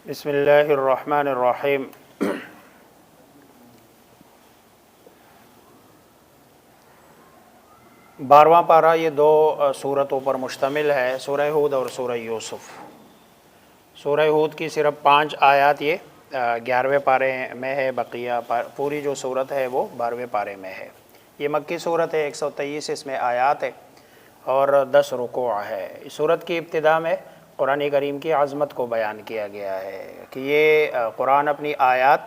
بسم اللہ الرحمن الرحیم۔ 12واں پارہ یہ دو صورتوں پر مشتمل ہے، سورہ ہود اور سورہ یوسف۔ سورہ ہود کی صرف 5 آیات یہ 11ویں پارے میں ہے، بقیہ پوری جو صورت ہے وہ 12ویں پارے میں ہے۔ یہ مکی صورت ہے، 123 اس میں آیات ہے اور 10 رکوع ہے۔ اس صورت کی ابتدا میں قرآن کریم کی عظمت کو بیان کیا گیا ہے کہ یہ قرآن اپنی آیات،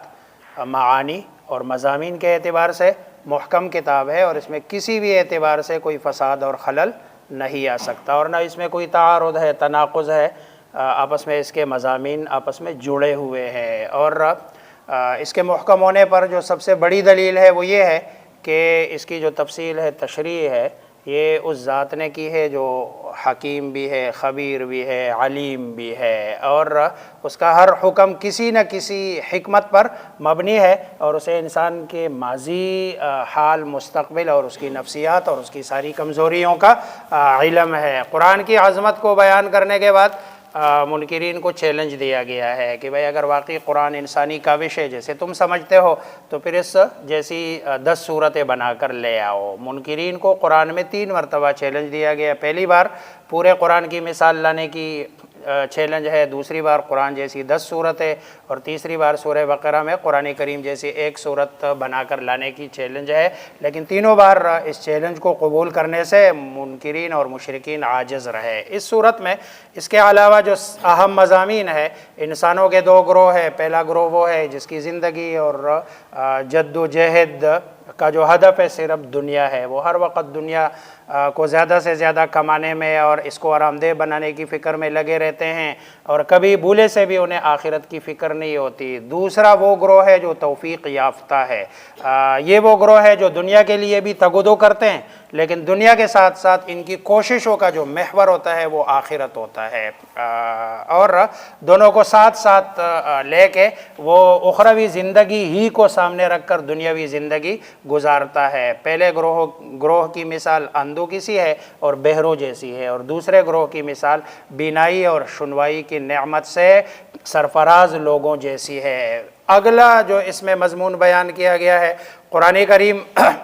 معانی اور مضامین کے اعتبار سے محکم کتاب ہے، اور اس میں کسی بھی اعتبار سے کوئی فساد اور خلل نہیں آ سکتا، اور نہ اس میں کوئی تعارض ہے، تناقض ہے، آپس میں اس کے مضامین آپس میں جڑے ہوئے ہیں۔ اور اس کے محکم ہونے پر جو سب سے بڑی دلیل ہے وہ یہ ہے کہ اس کی جو تفصیل ہے، تشریح ہے، یہ اس ذات نے کی ہے جو حکیم بھی ہے، خبیر بھی ہے، علیم بھی ہے، اور اس کا ہر حکم کسی نہ کسی حکمت پر مبنی ہے، اور اسے انسان کے ماضی، حال، مستقبل اور اس کی نفسیات اور اس کی ساری کمزوریوں کا علم ہے۔ قرآن کی عظمت کو بیان کرنے کے بعد منکرین کو چیلنج دیا گیا ہے کہ بھئی اگر واقعی قرآن انسانی کاوش ہے جیسے تم سمجھتے ہو تو پھر اس جیسی 10 صورتیں بنا کر لے آؤ۔ منکرین کو قرآن میں 3 مرتبہ چیلنج دیا گیا۔ پہلی بار پورے قرآن کی مثال لانے کی چیلنج ہے، دوسری بار قرآن جیسی 10 صورتیں، اور تیسری بار سورہ بقرہ میں قرآن کریم جیسی 1 صورت بنا کر لانے کی چیلنج ہے، لیکن تینوں بار اس چیلنج کو قبول کرنے سے منکرین اور مشرکین عاجز رہے۔ اس صورت میں اس کے علاوہ جو اہم مضامین ہے، انسانوں کے 2 گروہ ہے۔ پہلا گروہ وہ ہے جس کی زندگی اور جد و جہد کا جو ہدف ہے صرف دنیا ہے، وہ ہر وقت دنیا کو زیادہ سے زیادہ کمانے میں اور اس کو آرام دہ بنانے کی فکر میں لگے رہتے ہیں، اور کبھی بھولے سے بھی انہیں آخرت کی فکر نہیں ہوتی۔ دوسرا وہ گروہ ہے جو توفیق یافتہ ہے، یہ وہ گروہ ہے جو دنیا کے لیے بھی تگودو کرتے ہیں، لیکن دنیا کے ساتھ ساتھ ان کی کوششوں کا جو محور ہوتا ہے وہ آخرت ہوتا ہے، اور دونوں کو ساتھ ساتھ لے کے وہ اخروی زندگی ہی کو سامنے رکھ کر دنیاوی زندگی گزارتا ہے۔ پہلے گروہ کی مثال اندھو کی سی ہے اور بہروں جیسی ہے، اور دوسرے گروہ کی مثال بینائی اور شنوائی کی نعمت سے سرفراز لوگوں جیسی ہے۔ اگلا جو اس میں مضمون بیان کیا گیا ہے قرآن کریم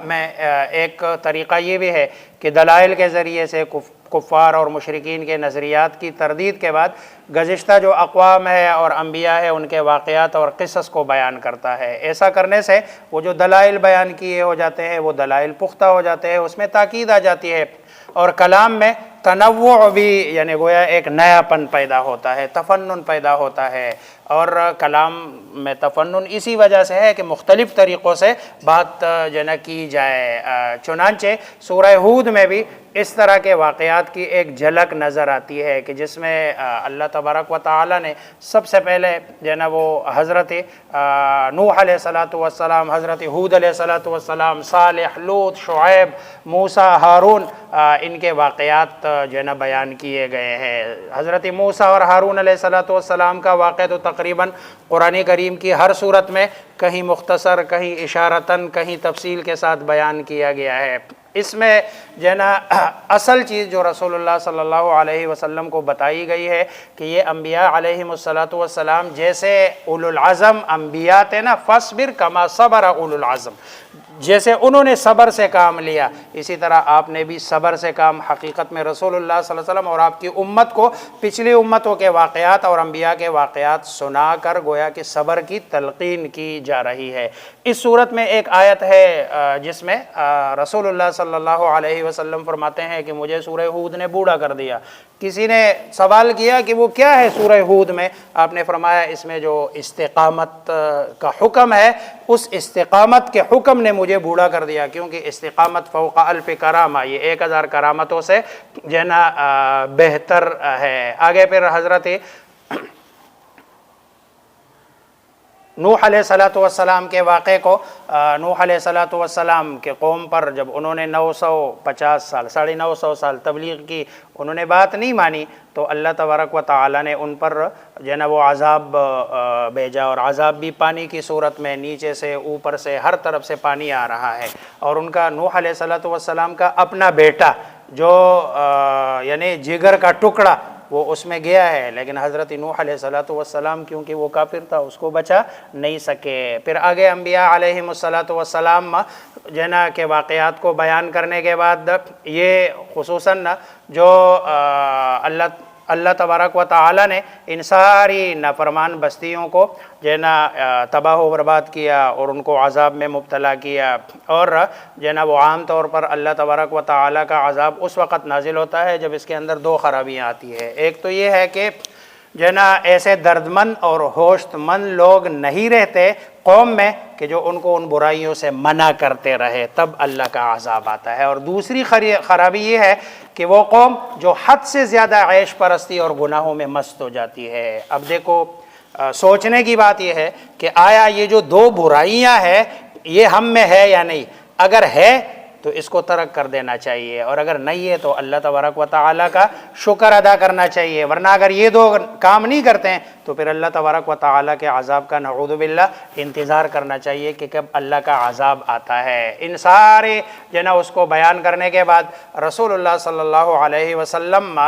میں، ایک طریقہ یہ بھی ہے کہ دلائل کے ذریعے سے کفار اور مشرکین کے نظریات کی تردید کے بعد گزشتہ جو اقوام ہے اور انبیاء ہے ان کے واقعات اور قصص کو بیان کرتا ہے۔ ایسا کرنے سے وہ جو دلائل بیان کیے ہو جاتے ہیں وہ دلائل پختہ ہو جاتے ہیں، اس میں تاکید آ جاتی ہے، اور کلام میں تنوع بھی، یعنی گویا ایک نیا پن پیدا ہوتا ہے، تفنن پیدا ہوتا ہے۔ اور کلام میں تفنن اسی وجہ سے ہے کہ مختلف طریقوں سے بات کی جائے۔ چنانچہ سورہ ہود میں بھی اس طرح کے واقعات کی ایک جھلک نظر آتی ہے کہ جس میں اللہ تبارک و تعالی نے سب سے پہلے وہ حضرت نوح علیہ السلام، حضرت ہود علیہ السلام، صالح، لوط، شعیب، موسیٰ، ہارون، ان کے واقعات بیان کیے گئے ہیں۔ حضرت موسیٰ اور ہارون علیہ السلام کا واقعہ تو تقریباً قرآن کریم کی ہر صورت میں کہیں مختصر، کہیں اشارتاً، کہیں تفصیل کے ساتھ بیان کیا گیا ہے۔ اس میں اصل چیز جو رسول اللہ صلی اللہ علیہ وسلم کو بتائی گئی ہے کہ یہ انبیاء علیہم السلام جیسے اولو العزم انبیاء تھے نا، فاصبر کما صبر اولو العزم، جیسے انہوں نے صبر سے کام لیا اسی طرح آپ نے بھی صبر سے کام۔ حقیقت میں رسول اللہ صلی اللہ علیہ وسلم اور آپ کی امت کو پچھلی امتوں کے واقعات اور انبیاء کے واقعات سنا کر گویا کہ صبر کی تلقین کی جا رہی ہے۔ اس صورت میں ایک آیت ہے جس میں رسول اللہ صلی اللہ علیہ وسلم فرماتے ہیں کہ مجھے سورہ ہود نے بوڑھا کر دیا۔ کسی نے سوال کیا کہ وہ کیا ہے سورہ ہود میں؟ آپ نے فرمایا اس میں جو استقامت کا حکم ہے، اس استقامت کے حکم نے مجھے بوڑھا کر دیا، کیونکہ استقامت فوق الف کرامہ، یہ 1000 کرامتوں سے بہتر ہے۔ آگے پھر حضرت نوح علیہ السلام کے واقعے کو، نوح علیہ السلام کے قوم پر جب انہوں نے 950 سال، 950 سال تبلیغ کی، انہوں نے بات نہیں مانی، تو اللہ تبارک و تعالی نے ان پر وہ عذاب بھیجا، اور عذاب بھی پانی کی صورت میں، نیچے سے اوپر سے ہر طرف سے پانی آ رہا ہے، اور ان کا نوح علیہ السلام کا اپنا بیٹا جو جگر کا ٹکڑا وہ اس میں گیا ہے، لیکن حضرت نوح علیہ السلام کیونکہ وہ کافر تھا اس کو بچا نہیں سکے۔ پھر آگے انبیاء علیہم السلام جو ہے نا کہ واقعات کو بیان کرنے کے بعد یہ خصوصاً جو اللہ تبارک و تعالی نے ان ساری نافرمان بستیوں کو جو ہے نا تباہ و برباد کیا اور ان کو عذاب میں مبتلا کیا، اور جو ہے نا وہ عام طور پر اللہ تبارک و تعالی کا عذاب اس وقت نازل ہوتا ہے جب اس کے اندر دو خرابیاں آتی ہے۔ ایک تو یہ ہے کہ جو ہے نا ایسے دردمند اور ہوشت مند لوگ نہیں رہتے قوم میں کہ جو ان کو ان برائیوں سے منع کرتے رہے، تب اللہ کا عذاب آتا ہے۔ اور دوسری خرابی یہ ہے کہ وہ قوم جو حد سے زیادہ عیش پرستی اور گناہوں میں مست ہو جاتی ہے۔ اب دیکھو سوچنے کی بات یہ ہے کہ آیا یہ جو دو برائیاں ہیں یہ ہم میں ہے یا نہیں؟ اگر ہے تو اس کو ترک کر دینا چاہیے، اور اگر نہیں ہے تو اللہ تبارک و تعالیٰ کا شکر ادا کرنا چاہیے، ورنہ اگر یہ دو کام نہیں کرتے ہیں تو پھر اللہ تبارک و تعالیٰ کے عذاب کا نعوذ باللہ انتظار کرنا چاہیے کہ کب اللہ کا عذاب آتا ہے۔ ان سارے جو ہے نا اس کو بیان کرنے کے بعد رسول اللہ صلی اللہ علیہ وسلم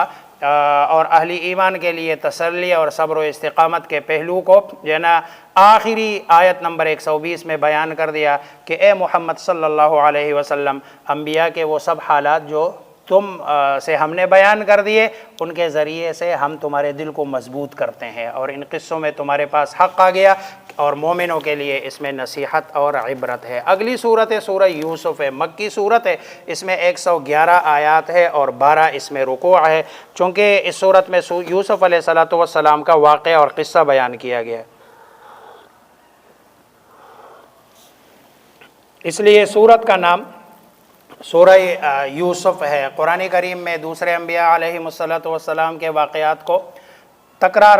اور اہل ایمان کے لیے تسلی اور صبر و استقامت کے پہلو کو جو ہے نا آخری آیت نمبر 120 میں بیان کر دیا کہ اے محمد صلی اللہ علیہ وسلم، انبیاء کے وہ سب حالات جو تم سے ہم نے بیان کر دیے ان کے ذریعے سے ہم تمہارے دل کو مضبوط کرتے ہیں، اور ان قصوں میں تمہارے پاس حق آ گیا اور مومنوں کے لیے اس میں نصیحت اور عبرت ہے۔ اگلی صورت سورہ یوسف ہے، مکی صورت ہے، اس میں 111 آیات ہے اور 12 اس میں رکوع ہے، چونکہ اس صورت میں یوسف علیہ السلام کا واقعہ اور قصہ بیان کیا گیا ہے، اس لیے صورت کا نام سورہ یوسف ہے۔ قرآن کریم میں دوسرے انبیاء علیہم السلام کے واقعات کو تکرار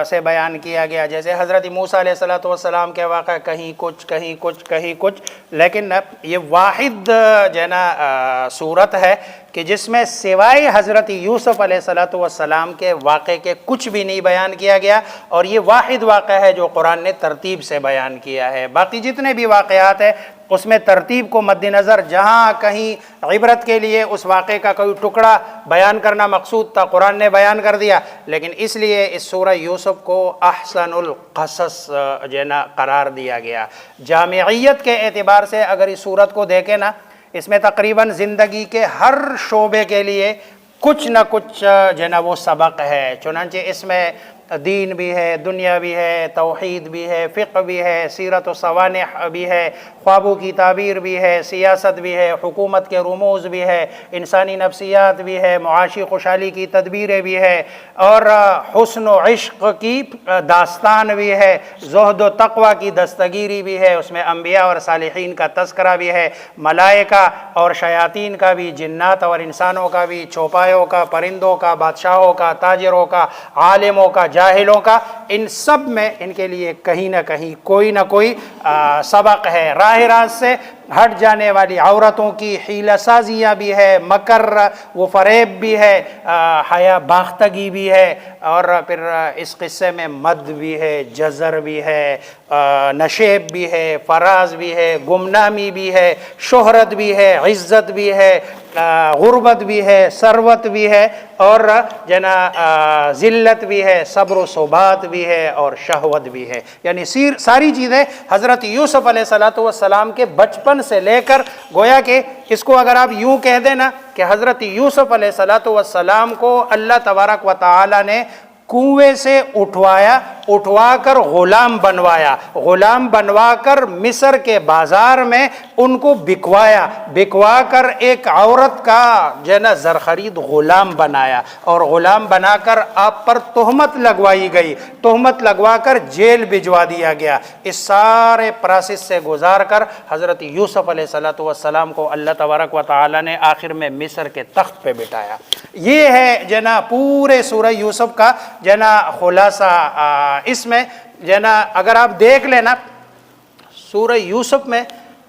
سے بیان کیا گیا، جیسے حضرت موسیٰ علیہ السلام کے واقعہ کہیں کچھ کہیں کچھ کہیں کچھ، لیکن یہ واحد جو ہے نا صورت ہے کہ جس میں سوائے حضرت یوسف علیہ السلام کے واقعے کے کچھ بھی نہیں بیان کیا گیا، اور یہ واحد واقعہ ہے جو قرآن نے ترتیب سے بیان کیا ہے۔ باقی جتنے بھی واقعات ہیں اس میں ترتیب کو مد نظر جہاں کہیں عبرت کے لیے اس واقعے کا کوئی ٹکڑا بیان کرنا مقصود تھا قرآن نے بیان کر دیا، لیکن اس لیے اس سورہ یوسف کو احسن القصص جو ہے نا قرار دیا گیا۔ جامعیت کے اعتبار سے اگر اس سورت کو دیکھیں نا، اس میں تقریباً زندگی کے ہر شعبے کے لیے کچھ نہ کچھ جو ہے نا وہ سبق ہے، چنانچہ اس میں دین بھی ہے، دنیا بھی ہے، توحید بھی ہے، فقہ بھی ہے، سیرت و سوانح بھی ہے، خوابوں کی تعبیر بھی ہے، سیاست بھی ہے، حکومت کے رموز بھی ہے، انسانی نفسیات بھی ہے، معاشی خوشحالی کی تدبیریں بھی ہے، اور حسن و عشق کی داستان بھی ہے، زہد و تقوی کی دستگیری بھی ہے، اس میں انبیاء اور صالحین کا تذکرہ بھی ہے، ملائکہ اور شیاطین کا بھی، جنات اور انسانوں کا بھی، چوپایوں کا، پرندوں کا، بادشاہوں کا، تاجروں کا، عالموں کا، جاہلوں کا، ان سب میں ان کے لیے کہیں نہ کہیں کوئی نہ کوئی سبق ہے۔ راہ راست سے ہٹ جانے والی عورتوں کی حیلہ سازیاں بھی ہے، مکر و فریب بھی ہے، حیا باختگی بھی ہے، اور پھر اس قصے میں مد بھی ہے، جزر بھی ہے، نشیب بھی ہے، فراز بھی ہے، گمنامی بھی ہے، شہرت بھی ہے، عزت بھی ہے، غربت بھی ہے، ثروت بھی ہے، اور جنا ذلت بھی ہے، صبر و ثبات بھی ہے، اور شہوت بھی ہے۔ یعنی ساری چیزیں حضرت یوسف علیہ السلام کے بچپن سے لے کر گویا کہ اس کو اگر آپ یوں کہہ دیں نا کہ حضرت یوسف علیہ السلام کو اللہ تبارک و تعالی نے کنویں سے اٹھوا کر غلام بنوا کر مصر کے بازار میں ان کو بکوا کر ایک عورت کا جو ہے نا زرخرید غلام بنایا، اور غلام بنا کر آپ پر تہمت لگوائی گئی، تہمت لگوا کر جیل بھجوا دیا گیا۔ اس سارے پروسیس سے گزار کر حضرت یوسف علیہ السلام کو اللہ تبارک و تعالی نے آخر میں مصر کے تخت پہ بٹھایا۔ یہ ہے جو ہے نا پورے سورہ یوسف کا جو ہے نا خلاصہ۔ اس میں جو ہے نا اگر آپ دیکھ لینا سورہ یوسف میں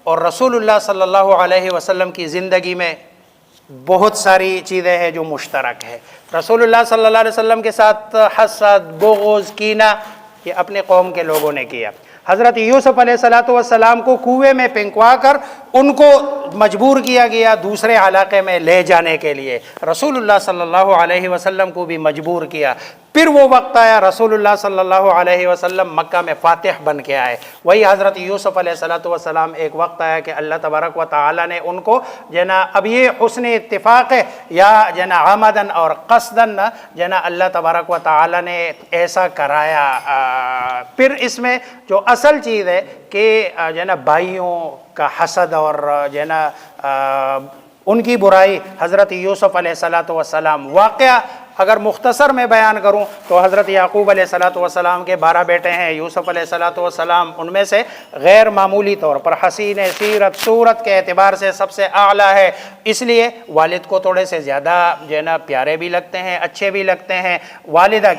اور رسول اللہ صلی اللہ علیہ وسلم کی زندگی میں بہت ساری چیزیں ہیں جو مشترک ہے۔ رسول اللہ صلی اللہ علیہ وسلم کے ساتھ حسد، بغض، کینہ یہ اپنے قوم کے لوگوں نے کیا۔ حضرت یوسف علیہ الصلوۃ والسلام کو کنویں میں پھینکوا کر ان کو مجبور کیا گیا دوسرے علاقے میں لے جانے کے لیے، رسول اللہ صلی اللہ علیہ وسلم کو بھی مجبور کیا۔ پھر وہ وقت آیا رسول اللہ صلی اللہ علیہ وسلم مکہ میں فاتح بن کے آئے۔ وہی حضرت یوسف علیہ الصلوۃ والسلام ایک وقت آیا کہ اللہ تبارک و تعالیٰ نے ان کو اب یہ حسن اتفاق ہے یا عمدن اور قصدن اللہ تبارک و تعالیٰ نے ایسا کرایا۔ پھر اس میں جو اصل چیز ہے کہ بھائیوں کا حسد اور ان کی برائی، حضرت یوسف علیہ الصلوۃ والسلام، واقعہ اگر مختصر میں بیان کروں تو حضرت یعقوب علیہ الصلوۃ والسلام کے 12 بیٹے ہیں، یوسف علیہ الصلوۃ والسلام ان میں سے غیر معمولی طور پر حسین سیرت صورت کے اعتبار سے سب سے اعلیٰ ہے، اس لیے والد کو تھوڑے سے زیادہ پیارے بھی لگتے ہیں، اچھے بھی لگتے ہیں۔ والدہ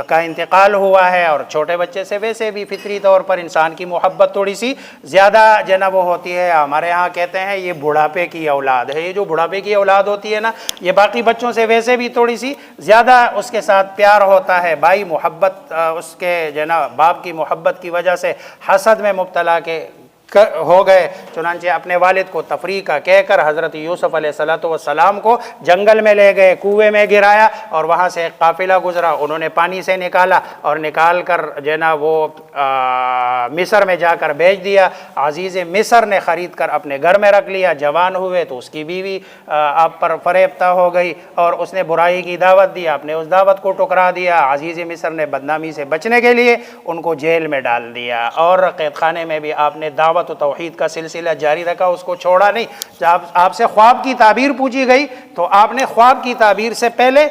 کا انتقال ہوا ہے اور چھوٹے بچے سے ویسے بھی فطری طور پر انسان کی محبت تھوڑی سی زیادہ وہ ہوتی ہے۔ ہمارے ہاں کہتے ہیں یہ بڑھاپے کی اولاد ہے، یہ جو بڑھاپے کی اولاد ہوتی ہے نا، یہ باقی بچوں سے ویسے بھی تھوڑی سی زیادہ اس کے ساتھ پیار ہوتا ہے۔ بھائی محبت اس کے باپ کی محبت کی وجہ سے حسد میں مبتلا ہو گئے، چنانچہ اپنے والد کو تفریح کا کہہ کر حضرت یوسف علیہ الصلوۃ والسلام کو جنگل میں لے گئے، کنویں میں گرایا اور وہاں سے ایک قافلہ گزرا، انہوں نے پانی سے نکالا اور نکال کر وہ مصر میں جا کر بیچ دیا۔ عزیز مصر نے خرید کر اپنے گھر میں رکھ لیا، جوان ہوئے تو اس کی بیوی آپ پر فریفتہ ہو گئی اور اس نے برائی کی دعوت دی، آپ نے اس دعوت کو ٹکرا دیا۔ عزیز مصر نے بدنامی سے بچنے کے لیے ان کو جیل میں ڈال دیا اور قید خانے میں بھی آپ نے دعوت و توحید کا سلسلہ جاری رکھا، اس کو چھوڑا نہیں۔ جب آپ سے خواب کی تعبیر پوچھی گئی تو آپ نے خواب کی تعبیر سے پہلے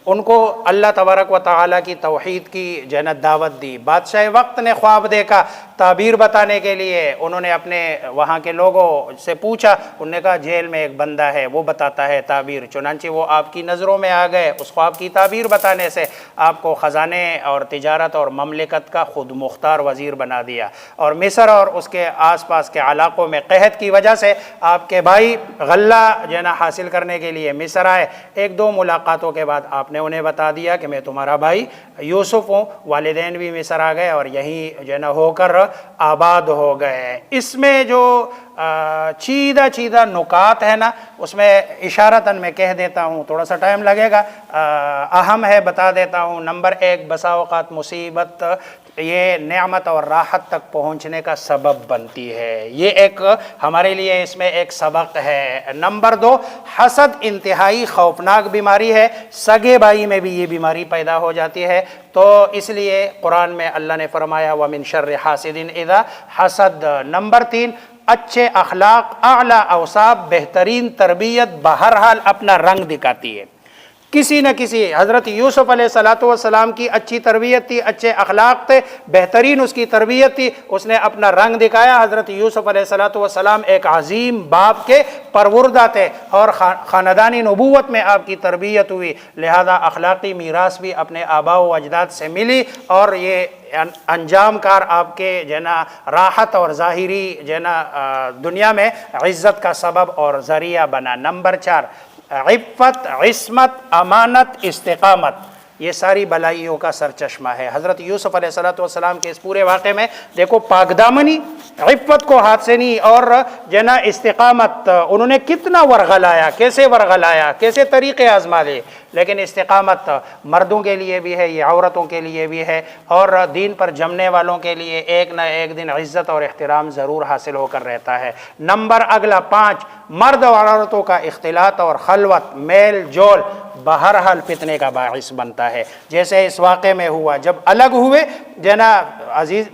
ان کو اللہ تبارک و تعالیٰ کی توحید کی دعوت دی۔ بادشاہ وقت نے خواب دیکھا، تعبیر بتانے کے لیے انہوں نے اپنے وہاں کے لوگوں سے پوچھا، انہوں نے کہا جیل میں ایک بندہ ہے وہ بتاتا ہے تعبیر، چنانچہ وہ آپ کی نظروں میں آ گئے۔ اس خواب کی تعبیر بتانے سے آپ کو خزانے اور تجارت اور مملکت کا خود مختار وزیر بنا دیا، اور مصر اور اس کے آس پاس کے علاقوں میں قحط کی وجہ سے آپ کے بھائی غلہ حاصل کرنے کے لیے مصر آئے۔ ایک دو ملاقاتوں کے بعد آپ نے انہیں بتا دیا کہ میں تمہارا بھائی یوسف ہوں۔ والدین بھی مصر آ گئے اور یہیں ہو کر آباد ہو گئے۔ اس میں جو چیدہ نکات ہے نا، اس میں اشارتاً میں کہہ دیتا ہوں، تھوڑا سا ٹائم لگے گا، اہم ہے بتا دیتا ہوں۔ نمبر 1، بسا اوقات مصیبت یہ نعمت اور راحت تک پہنچنے کا سبب بنتی ہے، یہ ایک ہمارے لیے اس میں ایک سبق ہے۔ نمبر 2، حسد انتہائی خوفناک بیماری ہے، سگے بھائی میں بھی یہ بیماری پیدا ہو جاتی ہے، تو اس لیے قرآن میں اللہ نے فرمایا وَمِن شَرِّ حَاسِدٍ اِذَا حَسَد۔ نمبر 3، اچھے اخلاق، اعلیٰ اوصاف، بہترین تربیت بہرحال اپنا رنگ دکھاتی ہے۔ کسی نہ کسی حضرت یوسف علیہ الصلوۃ والسلام کی اچھی تربیت تھی، اچھے اخلاق تھے، بہترین اس کی تربیت تھی، اس نے اپنا رنگ دکھایا۔ حضرت یوسف علیہ الصلوۃ والسلام ایک عظیم باپ کے پروردہ تھے اور خاندانی نبوت میں آپ کی تربیت ہوئی، لہذا اخلاقی میراث بھی اپنے آباء و اجداد سے ملی اور یہ انجام کار آپ کے راحت اور ظاہری دنیا میں عزت کا سبب اور ذریعہ بنا۔ نمبر 4، عفت، عصمت، امانت، استقامت، یہ ساری بلائیوں کا سرچشمہ ہے۔ حضرت یوسف علیہ الصلوۃ والسلام کے اس پورے واقعے میں دیکھو، پاک دامنی، عفت کو ہاتھ سے نہیں، اور استقامت، انہوں نے کتنا ورغلایا، کیسے طریقے آزما لے، لیکن استقامت مردوں کے لیے بھی ہے، یہ عورتوں کے لیے بھی ہے، اور دین پر جمنے والوں کے لیے ایک نہ ایک دن عزت اور احترام ضرور حاصل ہو کر رہتا ہے۔ نمبر اگلا 5، مرد اور عورتوں کا اختلاط اور خلوت، میل جول بہرحال فتنے کا باعث بنتا ہے، جیسے اس واقعے میں ہوا جب الگ ہوئے عزیز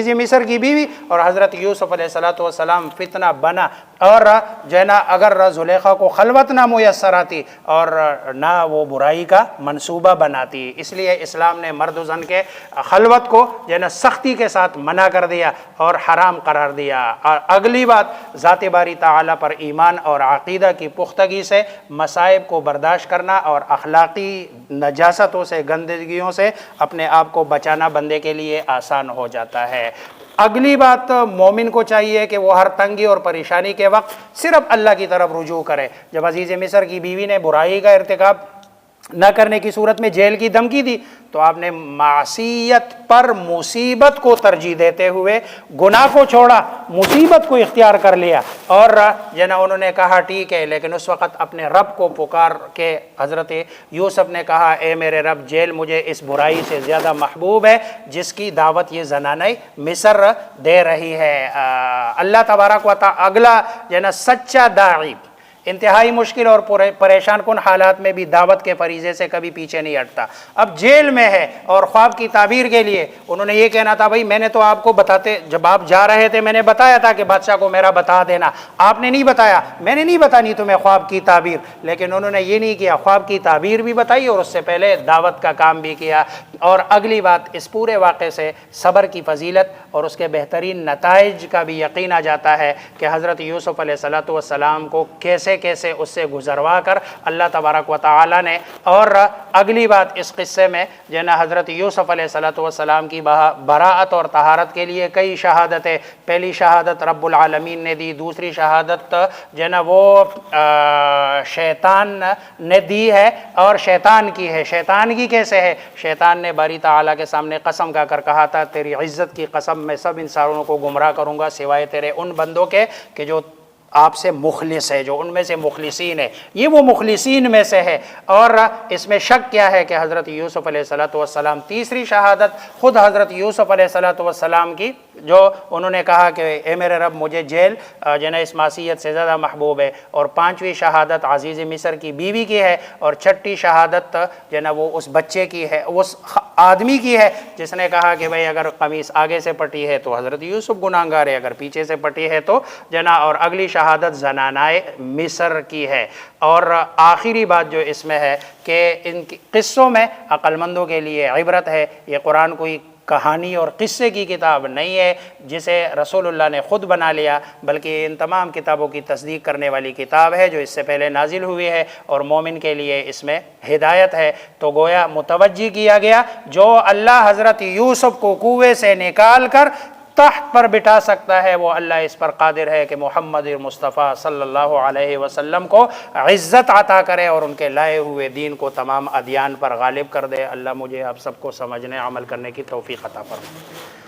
مصر کی بیوی اور حضرت یوسف علیہ الصلوۃ والسلام، فتنہ بنا، اور اگر زلیخا کو خلوت نہ میسر آتی اور نہ وہ برائی کا منصوبہ بناتی، اس لیے اسلام نے مرد و زن کے خلوت کو سختی کے ساتھ منع کر دیا اور حرام قرار دیا۔ اگلی بات، ذات باری تعالیٰ پر ایمان اور عقیدہ کی پختگی سے مصائب کو برداشت کرنا اور اخلاقی نجاستوں سے، گندگیوں سے اپنے آپ کو بچانا بندے کے لیے آسان ہو جاتا ہے۔ اگلی بات، مومن کو چاہیے کہ وہ ہر تنگی اور پریشانی کے وقت صرف اللہ کی طرف رجوع کرے۔ جب عزیز مصر کی بیوی نے برائی کا ارتکاب نہ کرنے کی صورت میں جیل کی دھمکی دی، تو آپ نے معصیت پر مصیبت کو ترجیح دیتے ہوئے گناہ کو چھوڑا، مصیبت کو اختیار کر لیا، اور انہوں نے کہا ٹھیک ہے، لیکن اس وقت اپنے رب کو پکار کے حضرت یوسف نے کہا اے میرے رب، جیل مجھے اس برائی سے زیادہ محبوب ہے جس کی دعوت یہ زنانہ مصر دے رہی ہے۔ اللہ تبارک و تعالی اگلا سچا داعی انتہائی مشکل اور پریشان کن حالات میں بھی دعوت کے فریضے سے کبھی پیچھے نہیں ہٹتا۔ اب جیل میں ہے اور خواب کی تعبیر کے لیے انہوں نے یہ کہنا تھا بھائی میں نے تو آپ کو بتاتے، جب آپ جا رہے تھے میں نے بتایا تھا کہ بادشاہ کو میرا بتا دینا، آپ نے نہیں بتایا، میں نے نہیں بتانی تمہیں خواب کی تعبیر، لیکن انہوں نے یہ نہیں کیا، خواب کی تعبیر بھی بتائی اور اس سے پہلے دعوت کا کام بھی کیا۔ اور اگلی بات، اس پورے واقعے سے صبر کی فضیلت اور اس کے بہترین نتائج کا بھی یقین آ جاتا ہے کہ حضرت یوسف علیہ السلام کو کیسے اس سے گزروا کر اللہ تبارک و تعالی نے، اور اگلی بات اس قصے میں حضرت یوسف علیہ السلام کی براءت اور طہارت کے لیے کئی شہادتیں، پہلی شہادت رب العالمین نے دی، دوسری شہادت وہ شیطان نے دی ہے اور شیطان کی ہے۔ شیطان کی کیسے ہے؟ شیطان نے باری تعالیٰ کے سامنے قسم کھا کر کہا تھا تیری عزت کی قسم میں سب انسانوں کو گمراہ کروں گا سوائے تیرے ان بندوں کے کہ جو آپ سے مخلص ہے، جو ان میں سے مخلصین ہے، یہ وہ مخلصین میں سے ہے۔ اور اس میں شک کیا ہے کہ حضرت یوسف علیہ السلام، تیسری شہادت خود حضرت یوسف علیہ السلام کی، جو انہوں نے کہا کہ اے میرے رب مجھے جیل اس معصیت سے زیادہ محبوب ہے، اور پانچویں شہادت عزیز مصر کی بیوی کی ہے، اور چھٹی شہادت وہ اس بچے کی ہے، اس آدمی کی ہے جس نے کہا کہ بھئی اگر قمیص آگے سے پٹی ہے تو حضرت یوسف گناہگار ہے، اگر پیچھے سے پٹی ہے تو اور اگلی شہادت زنانائے مصر کی ہے۔ اور آخری بات جو اس میں ہے کہ ان قصوں میں عقل مندوں کے لیے عبرت ہے۔ یہ قرآن کوئی کہانی اور قصے کی کتاب نہیں ہے جسے رسول اللہ نے خود بنا لیا، بلکہ ان تمام کتابوں کی تصدیق کرنے والی کتاب ہے جو اس سے پہلے نازل ہوئی ہے، اور مومن کے لیے اس میں ہدایت ہے۔ تو گویا متوجہ کیا گیا جو اللہ حضرت یوسف کو کنویں سے نکال کر تخت پر بٹھا سکتا ہے، وہ اللہ اس پر قادر ہے کہ محمد مصطفیٰ صلی اللہ علیہ وسلم کو عزت عطا کرے اور ان کے لائے ہوئے دین کو تمام ادیان پر غالب کر دے۔ اللہ مجھے آپ سب کو سمجھنے، عمل کرنے کی توفیق عطا فرمائے۔